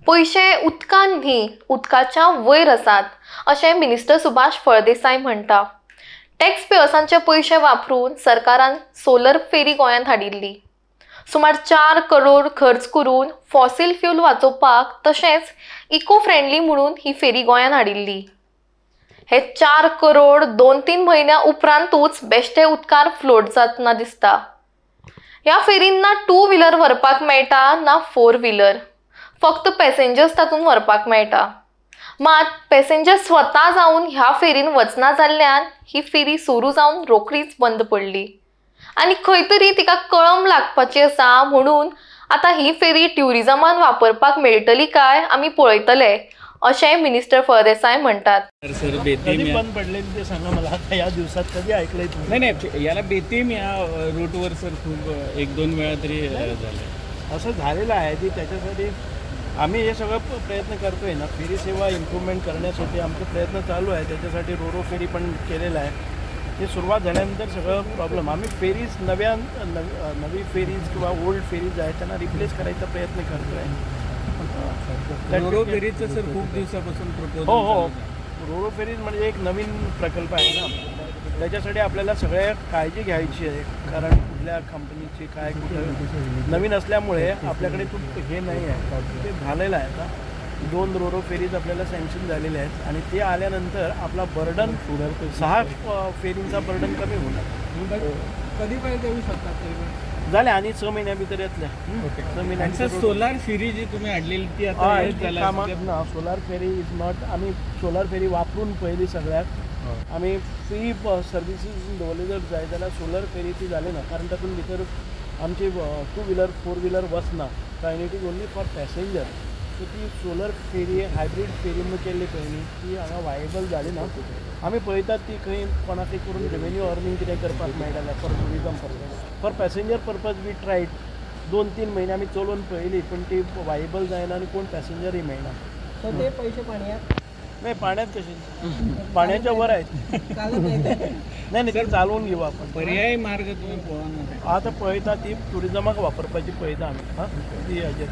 पैसे उदकान न्ही, उदकाच्या वयर आसात अशें मिनिस्टर सुभाष फळदेसाय म्हणटा। टॅक्स पेयर्सांचे पैसे वापरून सरकारान सोलर फेरी गोंयांत हाडिल्ली। सुमार 4 करोड खर्च करून फॉसील फ्यूल वाचोवपाक तशेंच इको फ्रेंडली म्हणून ही फेरी गोंयांत हाडिल्ली। हे 4 करोड 2-3 म्हयन्या उपरांतूच बेश्टे उदकार फ्लोट जातना दिसता। ह्या फेरीन ना 2 व्हिलर व्हरपाक मेळटा ना 4 व्हिलर, फक्त पॅसेंजर्स तातूंत व्हरपाक मेळटा। मात पॅसेंजर स्वता जावन ह्या फेरीन वचना जाल्ल्यान ही फेरी सुरू जावन रोखडीच बंद पडली आनी खंय तरी तिका कळम लागपाची आसा, म्हणून आतां ही फेरी ट्युरिजमान वापरपाक मेळटली काय आमी पळयतले अशें मिनिस्टर फळदेसाय म्हणतात। सर बेतीम बंद पडलेली ते सांगा मला, आता या दिवसात कधी ऐकलंय तुम्ही? नाही याला बेतीम या रूटवर सर खूप 1-2 वेळा तरी झालं, असं झालेलं आहे की त्याच्यासाठी आम्ही हे सगळं प्रयत्न करतोय ना, फेरी सेवा इम्प्रूव्हमेंट करण्यासाठी आमचे प्रयत्न चालू आहे। त्याच्यासाठी रोरो फेरी पण केलेलं आहे। ते सुरुवात झाल्यानंतर सगळं प्रॉब्लेम आम्ही फेरीज नवी फेरीज किंवा ओल्ड फेरीज आहेत त्यांना रिप्लेस करायचा प्रयत्न करतोय। रोरो फेरीचं सर खूप दिवसापासून प्रपोज हो रोरो फेरीज म्हणजे एक नवीन प्रकल्प आहे ना, त्याच्यासाठी आपल्याला सगळ्या काळजी घ्यायची आहे, कारण कुठल्या कंपनीची काय कुठं नवीन असल्यामुळे आपल्याकडे खूप हे नाही आहे। ते झालेलं आहे आता 2 रोरो फेरीज आपल्याला सँक्शन झालेले आहेत आणि ते आल्यानंतर आपला बर्डन 6 फेरींचा बर्डन कमी होणार। कधीपर्यंत येऊ शकतात झाले आणि 6 महिन्याभितर यातल्या 6 महिन्यांच्या सोलार फेरी जी तुम्ही आणलेली ती आता सोलार फेरी इज नॉट, आम्ही सोलार फेरी वापरून पहिली सगळ्यात आम्ही फ्री सर्व्हिसेस दवरले जर जाय जाल्यार सोलर फेरी ती जाली ना, कारण तातूंत भितर आमची 2 व्हिलर 4 व्हिलर वचना, आनी it is only for passenger. So ती सोलर फेरी हायब्रीड फेरी म्हणून केल्ली पयलीं ती हांगा वायबल जाली ना। आमी पळयतात ती खंय कोणाकय करून रेवेन्यू अर्निंग कितें करपाक मेळटलें for tourism purpose, for passenger purpose we tried 2-3 म्हयने आमी चलोवन पळयली, पूण ती वायबल जायना आनी कोण पॅसेंजरय मेळना। सो ते पयशे पाणयात नाही, पाण्यात कसे पाण्याच्या वर आहेत नाही ते चालवून घेऊ आपण, पर्यायी मार्ग तुम्ही आता पळयता ती टुरिजमाक वापरपाची पळयता आमी ती हाजेर।